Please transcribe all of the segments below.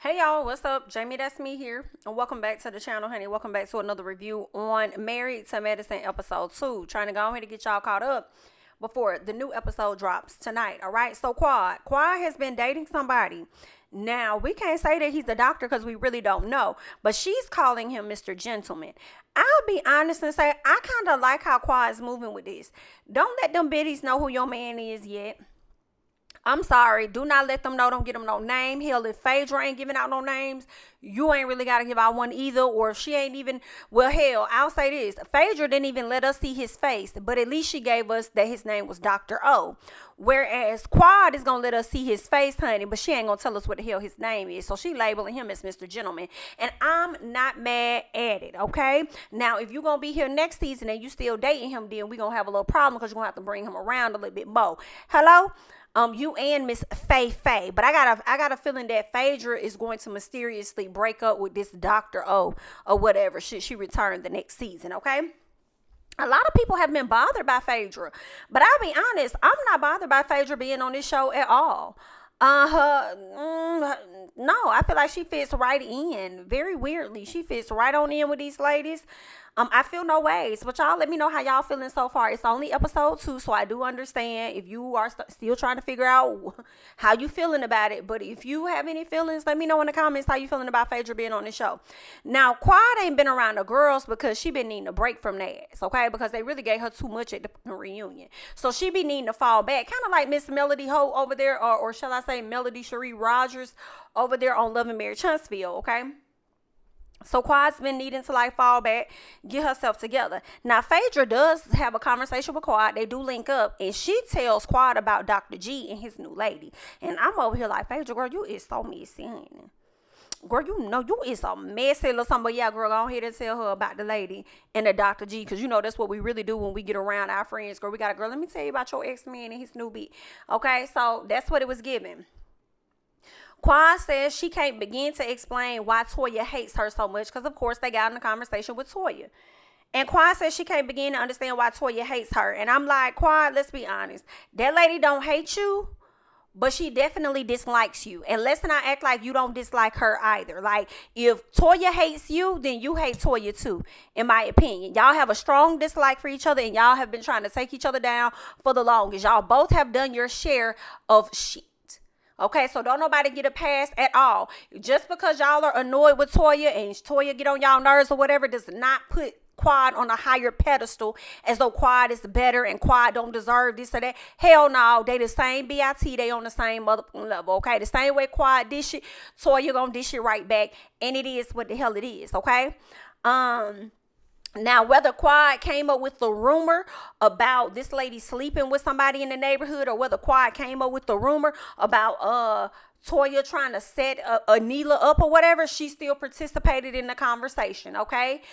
Hey y'all, what's up? JamiThatsMe here, and welcome back to the channel, honey. Welcome back to another review on Married to Medicine episode 2. Trying to go ahead and get y'all caught up before the new episode drops tonight. All right, so Quad has been dating somebody. Now, we can't say that he's a doctor because we really don't know, but she's calling him Mr. Gentleman. I'll be honest and say I kind of like how Quad's moving with this. Don't let them biddies know who your man is yet. I'm sorry. Do not let them know. Don't get them no name. Hell, if Phaedra ain't giving out no names, you ain't really got to give out one either. Or if she ain't even, well, hell, I'll say this. Phaedra didn't even let us see his face, but at least she gave us that his name was Dr. O. Whereas Quad is going to let us see his face, honey, but she ain't going to tell us what the hell his name is. So she labeling him as Mr. Gentleman. And I'm not mad at it, okay? Now, if you're going to be here next season and you still dating him, then we're going to have a little problem because you're going to have to bring him around a little bit more. Hello? You and Miss Faye. But I got a feeling that Phaedra is going to mysteriously break up with this Dr. O or whatever. Should she return the next season, okay? A lot of people have been bothered by Phaedra. But I'll be honest, I'm not bothered by Phaedra being on this show at all. No, I feel like she fits right in. Very weirdly, she fits right on in with these ladies. I feel no ways, but y'all let me know how y'all feeling so far. It's only episode 2, so I do understand if you are still trying to figure out how you feeling about it. But if you have any feelings, let me know in the comments how you feeling about Phaedra being on the show. Now, Quad ain't been around the girls because she been needing a break from that, okay? Because they really gave her too much at the reunion. So she be needing to fall back, kind of like Miss Melody Ho over there, or shall I say Melody Cherie Rogers over there on Love and Marriage Huntsville, okay? So Quad's been needing to like fall back, get herself together. Now Phaedra does have a conversation with Quad. They do link up, and she tells Quad about Dr. G and his new lady. And I'm over here like, Phaedra, girl, you is so messy, honey. Girl, you know you is a messy little something. But yeah, girl, go ahead and tell her about the lady and the Dr. G, because you know that's what we really do when we get around our friends. Girl, let me tell you about your ex-man and his new beat. Okay, so that's what it was given. Quad says she can't begin to explain why Toya hates her so much because, of course, they got in a conversation with Toya. And Quad says she can't begin to understand why Toya hates her. And I'm like, Quad, let's be honest. That lady don't hate you, but she definitely dislikes you. And let's not act like you don't dislike her either. Like, if Toya hates you, then you hate Toya too, in my opinion. Y'all have a strong dislike for each other, and y'all have been trying to take each other down for the longest. Y'all both have done your share of shit. Okay, so don't nobody get a pass at all. Just because y'all are annoyed with Toya and Toya get on y'all nerves or whatever does not put Quad on a higher pedestal as though Quad is better and Quad don't deserve this or that. Hell no, they the same BIT, they on the same motherfucking level, okay? The same way Quad dish it, Toya gonna dish it right back, and it is what the hell it is, okay? Now, whether Quad came up with the rumor about this lady sleeping with somebody in the neighborhood, or whether Quad came up with the rumor about Toya trying to set Anila up or whatever, she still participated in the conversation, okay?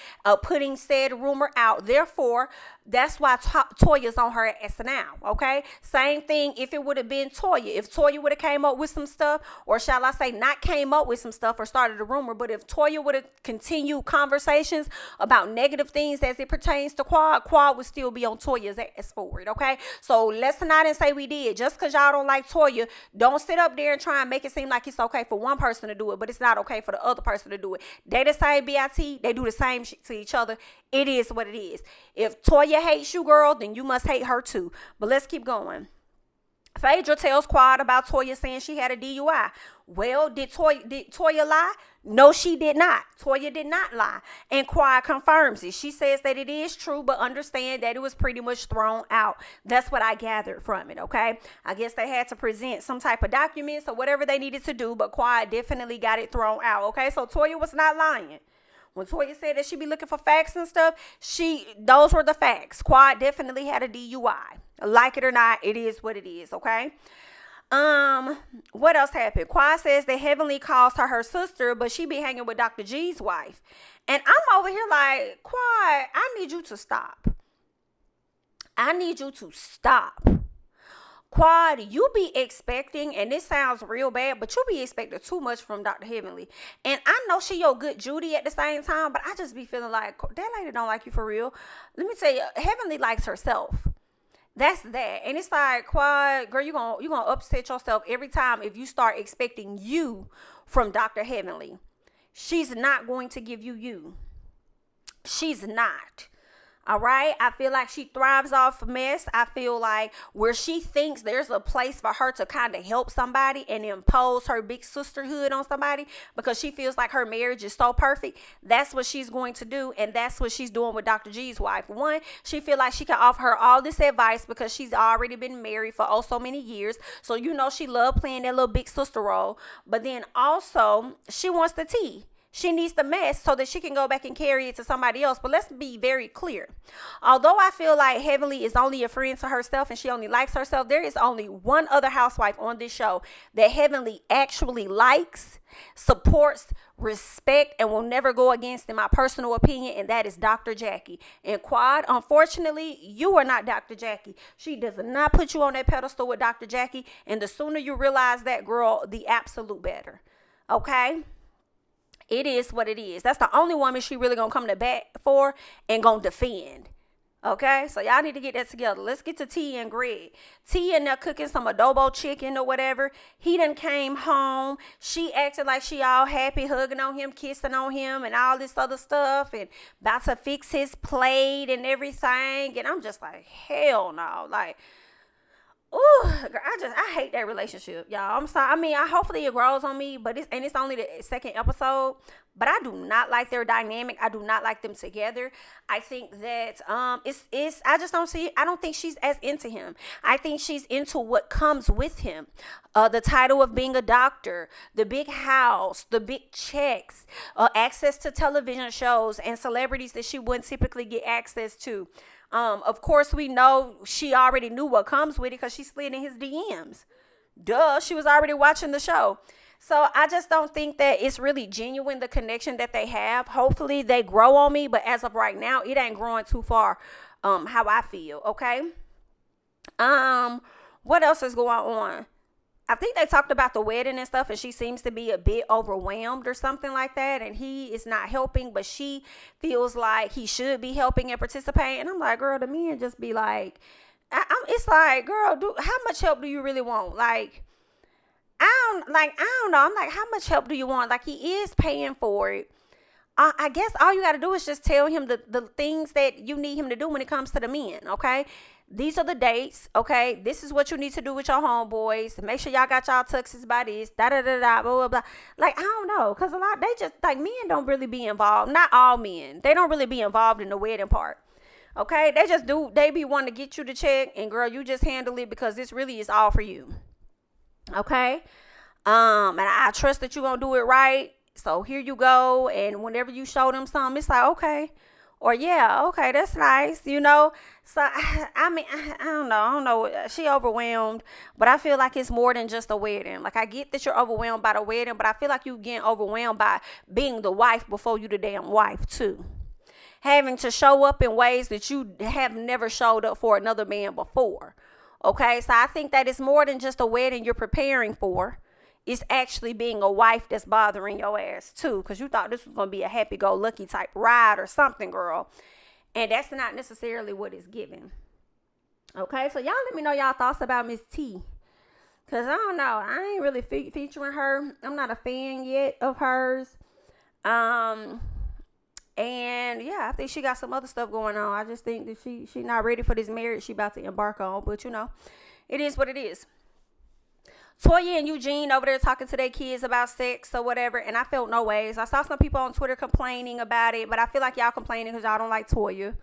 Putting said rumor out. Therefore, that's why Toya's on her ass now, okay? Same thing if it would have been Toya. If Toya would have came up with some stuff, or shall I say not came up with some stuff or started a rumor, but if Toya would have continued conversations about negative things as it pertains to Quad would still be on Toya's ass for it, okay? So let's not say we did. Just because y'all don't like Toya, don't sit up there and try and make it seem like it's okay for one person to do it, but it's not okay for the other person to do it. They the same BIT, they do the same shit to each other. It is what it is. If Toya hates you, girl, then you must hate her too. But let's keep going. Phaedra tells Quad about Toya saying she had a DUI. Well, did Toya lie? No, she did not. Toya did not lie. And Quad confirms it. She says that it is true, but understand that it was pretty much thrown out. That's what I gathered from it, okay? I guess they had to present some type of documents or whatever they needed to do, but Quad definitely got it thrown out, okay? So Toya was not lying. When Toya said that she be looking for facts and stuff, those were the facts. Quad definitely had a DUI. Like it or not, it is what it is, okay? What else happened? Quad says that Heavenly calls her sister, but she be hanging with Dr. G's wife. And I'm over here like, Quad, I need you to stop. I need you to stop. Quad, you be expecting, and this sounds real bad, but you be expecting too much from Dr. Heavenly. And I know she your good Judy at the same time, but I just be feeling like that lady don't like you for real. Let me tell you, Heavenly likes herself. That's that. And it's like, Quad, girl, you gonna upset yourself every time if you start expecting you from Dr. Heavenly. She's not going to give you. She's not. All right. I feel like she thrives off mess. I feel like where she thinks there's a place for her to kind of help somebody and impose her big sisterhood on somebody because she feels like her marriage is so perfect. That's what she's going to do. And that's what she's doing with Dr. G's wife. One, she feel like she can offer her all this advice because she's already been married for oh so many years. So, she loved playing that little big sister role. But then also she wants the tea. She needs the mess so that she can go back and carry it to somebody else. But let's be very clear. Although I feel like Heavenly is only a friend to herself and she only likes herself, there is only one other housewife on this show that Heavenly actually likes, supports, respect, and will never go against, in my personal opinion, and that is Dr. Jackie. And Quad, unfortunately, you are not Dr. Jackie. She does not put you on that pedestal with Dr. Jackie. And the sooner you realize that, girl, the absolute better. Okay? It is what it is. That's the only woman she really gonna come to bat for and gonna defend. Okay, so y'all need to get that together. Let's get to T and Greg. T in there cooking some adobo chicken or whatever. He done came home. She acted like she all happy, hugging on him, kissing on him, and all this other stuff, and about to fix his plate and everything. And I'm just like, hell no, like. Ooh, I hate that relationship, y'all. I'm sorry. I mean, hopefully it grows on me, but it's only the second episode. But I do not like their dynamic. I do not like them together. I think that I just don't see. I don't think she's as into him. I think she's into what comes with him. The title of being a doctor, the big house, the big checks, access to television shows and celebrities that she wouldn't typically get access to. Of course, we know she already knew what comes with it because she slid in his DMs. Duh, she was already watching the show. So I just don't think that it's really genuine, the connection that they have. Hopefully they grow on me, but as of right now, it ain't growing too far how I feel, okay? What else is going on? I think they talked about the wedding and stuff, and she seems to be a bit overwhelmed or something like that, and he is not helping, but she feels like he should be helping and participating. And I'm like, girl, the men just be like, it's like, girl, how much help do you really want? Like, I don't know. I'm like, how much help do you want? Like, he is paying for it. I guess all you got to do is just tell him the things that you need him to do when it comes to the men, okay? These are the dates, okay? This is what you need to do with your homeboys. Make sure y'all got y'all tuxes by this, da-da-da-da, blah, blah, blah. Like, I don't know, because they just, like, men don't really be involved. Not all men. They don't really be involved in the wedding part, okay? They be wanting to get you to check, and, girl, you just handle it because this really is all for you, okay? And I trust that you're going to do it right. So here you go. And whenever you show them something, it's like, okay. Or, yeah, okay, that's nice, So, I mean, I don't know. She overwhelmed. But I feel like it's more than just a wedding. Like, I get that you're overwhelmed by the wedding, but I feel like you getting overwhelmed by being the wife before you the damn wife, too. Having to show up in ways that you have never showed up for another man before. Okay, so I think that it's more than just a wedding you're preparing for. It's actually being a wife that's bothering your ass too, because you thought this was going to be a happy-go-lucky type ride or something, girl. And that's not necessarily what it's giving. Okay, so y'all let me know y'all thoughts about Miss T. Because I don't know. I ain't really featuring her. I'm not a fan yet of hers. And yeah, I think she got some other stuff going on. I just think that she not ready for this marriage she about to embark on. But, it is what it is. Toya and Eugene over there talking to their kids about sex or whatever, and I felt no ways. I saw some people on Twitter complaining about it, but I feel like y'all complaining because y'all don't like Toya.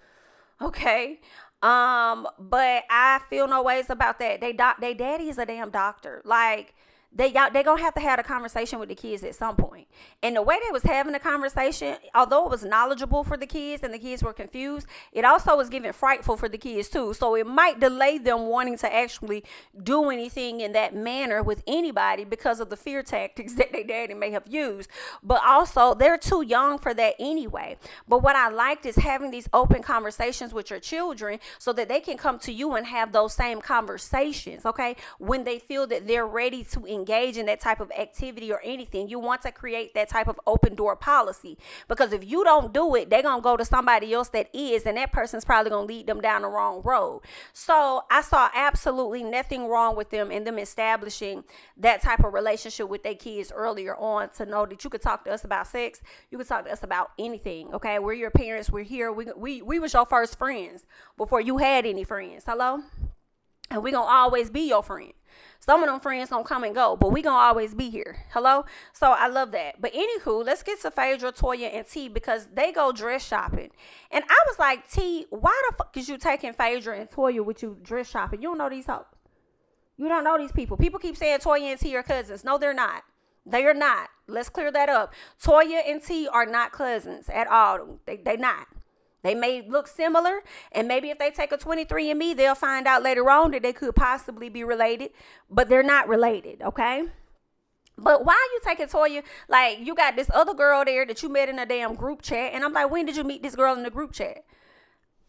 Okay? But I feel no ways about that. They daddy is a damn doctor. Like, they gonna have to have a conversation with the kids at some point. And the way they was having the conversation, although it was knowledgeable for the kids and the kids were confused, it also was giving frightful for the kids too. So it might delay them wanting to actually do anything in that manner with anybody because of the fear tactics that their daddy may have used. But also, they're too young for that anyway. But what I liked is having these open conversations with your children so that they can come to you and have those same conversations, okay, when they feel that they're ready to engage engage in that type of activity or anything, you want to create that type of open door policy. Because if you don't do it, they're going to go to somebody else that is, and that person's probably going to lead them down the wrong road. So I saw absolutely nothing wrong with them and them establishing that type of relationship with their kids earlier on, to know that you could talk to us about sex. You could talk to us about anything. Okay. We're your parents. We're here. We was your first friends before you had any friends. Hello. And we gonna always be your friend. Some of them friends gonna come and go, but we gonna always be here. Hello? So I love that. But anywho, let's get to Phaedra, Toya, and T, because they go dress shopping. And I was like, T, why the fuck is you taking Phaedra and Toya with you dress shopping? You don't know these hoes. You don't know these people. People keep saying Toya and T are cousins. No, they're not. They are not. Let's clear that up. Toya and T are not cousins at all. They not. They may look similar, and maybe if they take a 23andMe, they'll find out later on that they could possibly be related, but they're not related, okay? But why are you taking Toya? Like, you got this other girl there that you met in a damn group chat, and I'm like, when did you meet this girl in the group chat?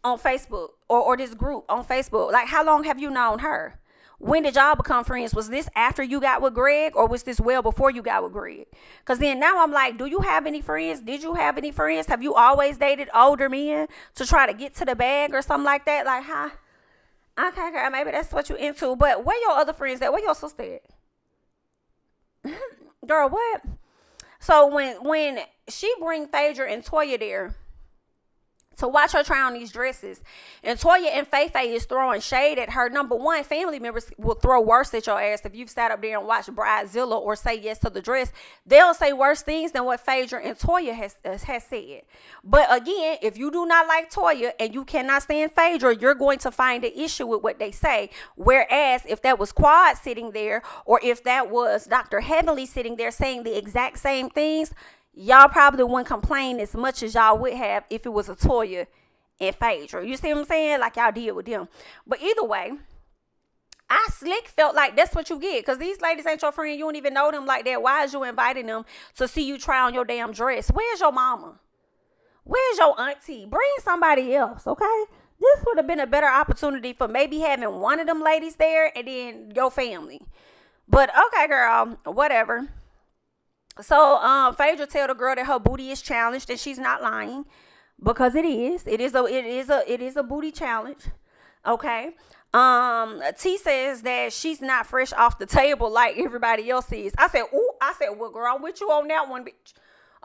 On Facebook, or this group on Facebook? Like, how long have you known her? When did y'all become friends? Was this after you got with Greg, or was this well before you got with Greg? Because then now I'm like, do you have any friends? Did you have any friends? Have you always dated older men to try to get to the bag or something like that? Like, huh? Okay, girl, maybe that's what you into. But where your other friends at? Where your sister at? Girl, what? So when she bring Phaedra and Toya there to watch her try on these dresses, and Toya and Faye is throwing shade at her. Number one, family members will throw worse at your ass if you've sat up there and watched Bridezilla or Say Yes to the Dress. They'll say worse things than what Phaedra and Toya has said. But again, if you do not like Toya and you cannot stand Phaedra, you're going to find an issue with what they say. Whereas if that was Quad sitting there, or if that was Dr. Heavenly sitting there saying the exact same things, y'all probably wouldn't complain as much as y'all would have if it was a Toya and Phaedra. You see what I'm saying? Like y'all did with them. But either way, I slick felt like that's what you get. Because these ladies ain't your friend. You don't even know them like that. Why is you inviting them to see you try on your damn dress? Where's your mama? Where's your auntie? Bring somebody else, okay? This would have been a better opportunity for maybe having one of them ladies there and then your family. But okay, girl, whatever. So Phaedra tell the girl that her booty is challenged, and she's not lying, because it is. It is a booty challenge. Okay. T says that she's not fresh off the table like everybody else is. I said, well, girl, I'm with you on that one, bitch.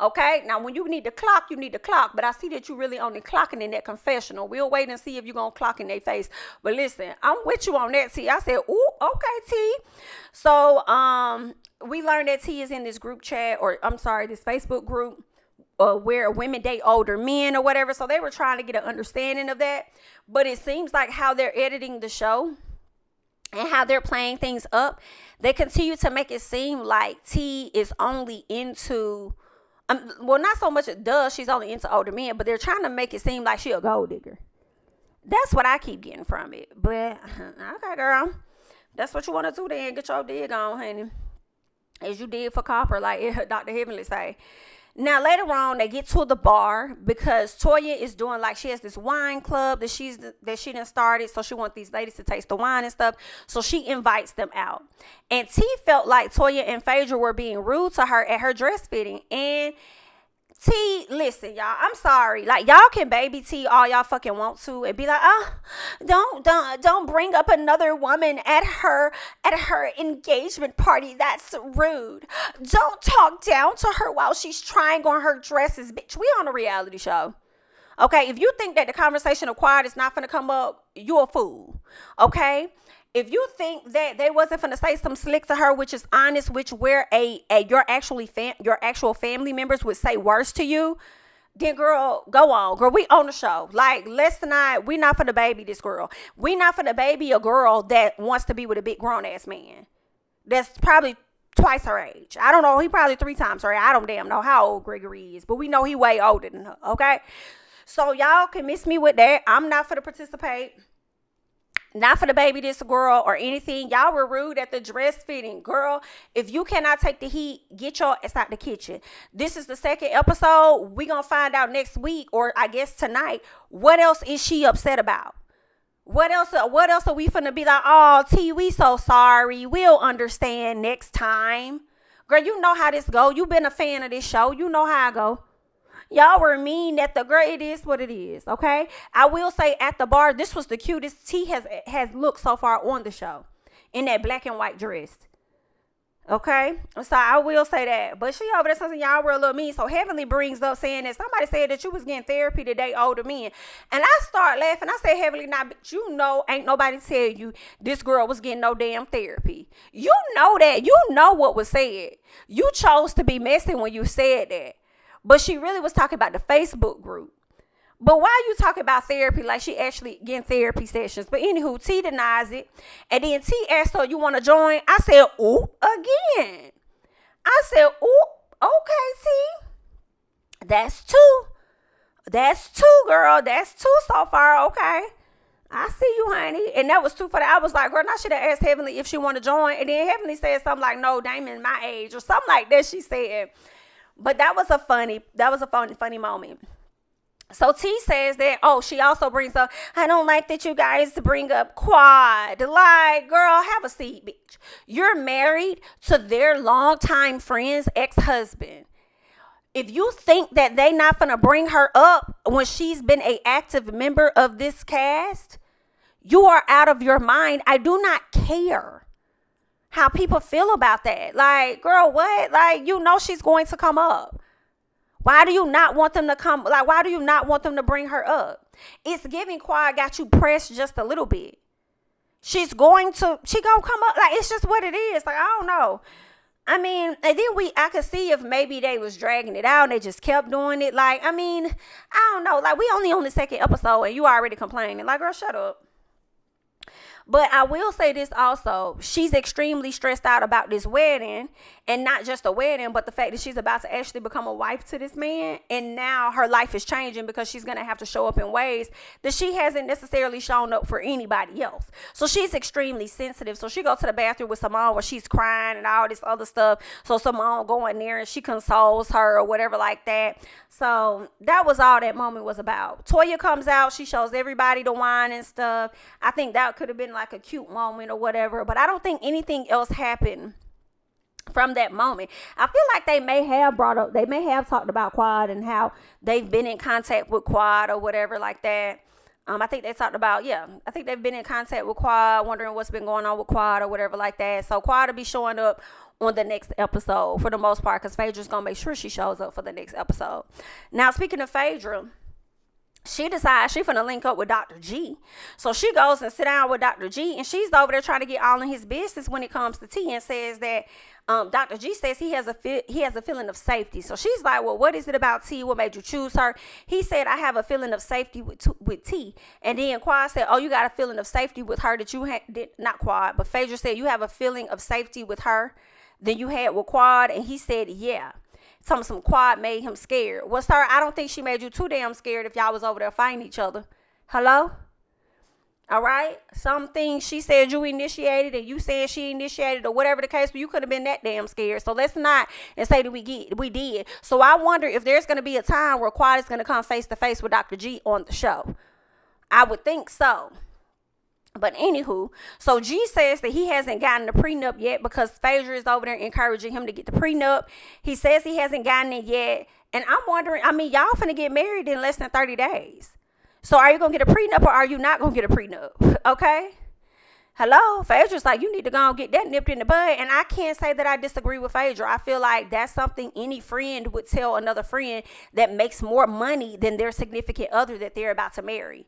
Okay. Now, when you need to clock, you need to clock. But I see that you really only clocking in that confessional. We'll wait and see if you're going to clock in their face. But listen, I'm with you on that, T. I said, okay, T. So, we learned that T is in this group chat, this Facebook group, where women date older men or whatever. So they were trying to get an understanding of that. But it seems like how they're editing the show and how they're playing things up, they continue to make it seem like T is only into, not so much she's only into older men, but they're trying to make it seem like she a gold digger. That's what I keep getting from it. But okay, girl, that's what you want to do then. Get your dig on, honey. As you did for Copper, like Dr. Heavenly say. Now, later on, they get to the bar because Toya is doing, like, she has this wine club that she done started. So she wants these ladies to taste the wine and stuff. So she invites them out. And T felt like Toya and Phaedra were being rude to her at her dress fitting. And T, listen, y'all, I'm sorry. Like, y'all can baby T all y'all fucking want to and be like, don't bring up another woman at her engagement party. That's rude. Don't talk down to her while she's trying on her dresses. Bitch, we on a reality show. Okay, if you think that the conversation of quiet is not gonna come up, you're a fool. Okay? If you think that they wasn't finna say some slick to her, which is honest, which where your actual family members would say worse to you, then girl, go on. Girl, we on the show. Like, we not finna baby this girl. We not finna baby a girl that wants to be with a big grown ass man. That's probably twice her age. I don't know. He probably 3 times her age. I don't damn know how old Gregory is, but we know he way older than her. Okay. So y'all can miss me with that. I'm not finna participate. Not for the baby this girl or anything. Y'all were rude at the dress fitting. Girl, if you cannot take the heat, get your ass out the kitchen. This is the 2nd episode. We gonna find out next week, or I guess tonight, what else is she upset about? What else? What else are we finna be like? Oh, T, we so sorry. We'll understand next time. Girl, you know how this go. You been a fan of this show. You know how I go. Y'all were mean at the girl. It is what it is. Okay. I will say at the bar, this was the cutest T has looked so far on the show in that black and white dress. Okay, so I will say that. But she over there saying y'all were a little mean. So Heavenly brings up saying that somebody said that you was getting therapy today, older men. And I start laughing. I say, Heavenly, now, but you know, ain't nobody tell you this girl was getting no damn therapy. You know that. You know what was said. You chose to be messy when you said that. But she really was talking about the Facebook group. But why you talking about therapy like she actually getting therapy sessions? But anywho, T denies it. And then T asked her, you want to join? I said, ooh, again. I said, ooh, okay, T. That's two. That's two, girl. That's two so far, okay. I see you, honey. And that was too funny. I was like, girl, I should have asked Heavenly if she want to join. And then Heavenly said something like, no, Damon my age or something like that she said. But that was a funny moment. So T says that, oh, she also brings up, I don't like that you guys bring up quad. Like, girl, have a seat, bitch. You're married to their longtime friend's ex-husband. If you think that they not gonna bring her up when she's been an active member of this cast, you are out of your mind. I do not care how people feel about that. Like, girl, what? Like, you know she's going to come up. Why do you not want them to come? Like, why do you not want them to bring her up? It's giving Quad got you pressed just a little bit. She gonna come up. Like, it's just what it is. Like, I don't know. I mean, and then I could see if maybe they was dragging it out and they just kept doing it. Like, I mean, I don't know. Like, we only on the second episode and you already complaining. Like, girl, shut up. But I will say this also. She's extremely stressed out about this wedding. And not just a wedding, but the fact that she's about to actually become a wife to this man. And now her life is changing because she's going to have to show up in ways that she hasn't necessarily shown up for anybody else. So she's extremely sensitive. So she goes to the bathroom with Simone where she's crying and all this other stuff. So Simone go in there and she consoles her or whatever like that. So that was all that moment was about. Toya comes out. She shows everybody the wine and stuff. I think that could have been like a cute moment or whatever. But I don't think anything else happened from that moment. I feel like they may have talked about Quad and how they've been in contact with Quad or whatever like that. I think they talked about, I think they've been in contact with Quad, wondering what's been going on with Quad or whatever like that. So Quad will be showing up on the next episode for the most part because Phaedra's going to make sure she shows up for the next episode. Now, speaking of Phaedra, she decides she's going to link up with Dr. G. So she goes and sit down with Dr. G, and she's over there trying to get all in his business when it comes to T, and says that Dr. G says he has a feeling of safety. So she's like, well, what is it about T? What made you choose her? He said, I have a feeling of safety with T. And then Quad said, oh, you got a feeling of safety with her that you did not Quad, but Phaedra said you have a feeling of safety with her than you had with Quad. And he said, yeah. Some Quad made him scared. Well, sir, I don't think she made you too damn scared if y'all was over there fighting each other. Hello? All right? Some things she said you initiated and you said she initiated or whatever the case, but you could have been that damn scared. So let's not and say that we did. So I wonder if there's going to be a time where Quad is going to come face to face with Dr. G on the show. I would think so. But anywho, so G says that he hasn't gotten the prenup yet because Phaedra is over there encouraging him to get the prenup. He says he hasn't gotten it yet. And I'm wondering, I mean, y'all finna get married in less than 30 days. So are you going to get a prenup or are you not going to get a prenup? Okay? Hello? Phaedra's like, you need to go and get that nipped in the bud. And I can't say that I disagree with Phaedra. I feel like that's something any friend would tell another friend that makes more money than their significant other that they're about to marry.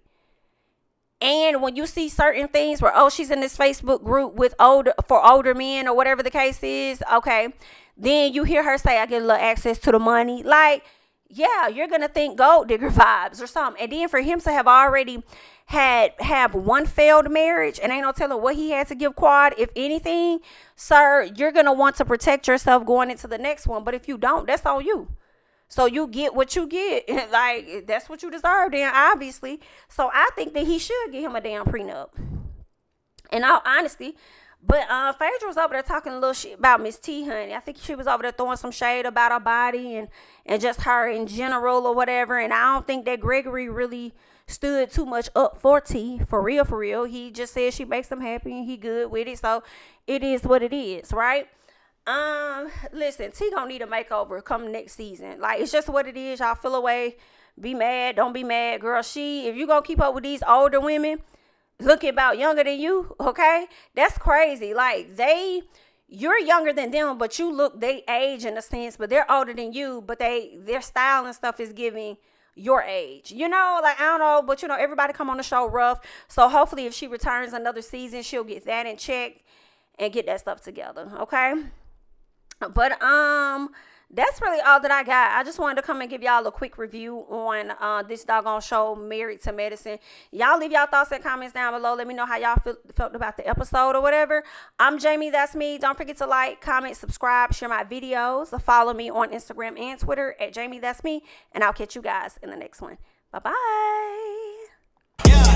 And when you see certain things where, oh, she's in this Facebook group with older men or whatever the case is, okay, then you hear her say, I get a little access to the money. Like, yeah, you're going to think gold digger vibes or something. And then for him to have already have one failed marriage and ain't no telling what he had to give Quad, if anything, sir, you're going to want to protect yourself going into the next one. But if you don't, that's on you. So you get what you get. Like, that's what you deserve then, obviously. So I think that he should give him a damn prenup. In all honesty. But Phaedra was over there talking a little shit about Miss T, honey. I think she was over there throwing some shade about her body and just her in general or whatever. And I don't think that Gregory really stood too much up for T. For real. He just said she makes him happy and he good with it. So it is what it is, right? Listen, T gonna need a makeover come next season. Like, it's just what it is. Y'all feel away. Be mad. Don't be mad, girl. If you gonna keep up with these older women looking about younger than you, okay? That's crazy. Like, you're younger than them, but they age in a sense, but they're older than you, but their style and stuff is giving your age. You know, like, I don't know, but you know, everybody come on the show rough. So hopefully if she returns another season, she'll get that in check and get that stuff together, okay? But that's really all that I got. I just wanted to come and give y'all a quick review on this doggone show, Married to Medicine. Y'all leave y'all thoughts and comments down below. Let me know how y'all felt about the episode or whatever. I'm Jami, that's me. Don't forget to like, comment, subscribe, share my videos. Follow me on Instagram and Twitter at JamiThatsMe. And I'll catch you guys in the next one. Bye-bye.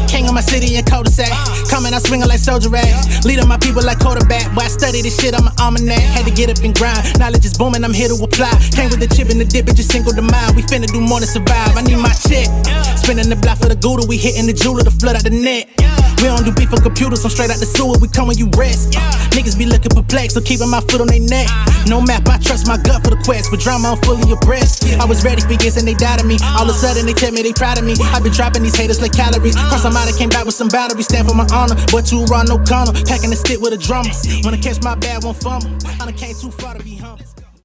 King of my city and cul-de-sac. Coming out swinging like soldier rag. Leading my people like quarterback. Boy, I study this shit, I'm an almanac. Had to get up and grind. Knowledge is booming, I'm here to apply. Came with the chip and the dip, it just single the mind. We finna do more than survive. I need my check. Spinning the block for the gouda. We hitting the jeweler to flood out the net. We don't do beef for computers, I'm straight out the sewer. We come when you rest. Niggas be looking perplexed, so keeping my foot on their neck. No map, I trust my gut for the quest. With drama, I'm fully abreast. I was ready for years and they died of me. All of a sudden they tell me they proud of me. I've been dropping these haters like calories. Cross them out, I came back with some boundaries. Stand for my honor, but too raw, no corner. Packing the stick with a drummer. Wanna catch my bad, won't fumble. I done came too far to be humble.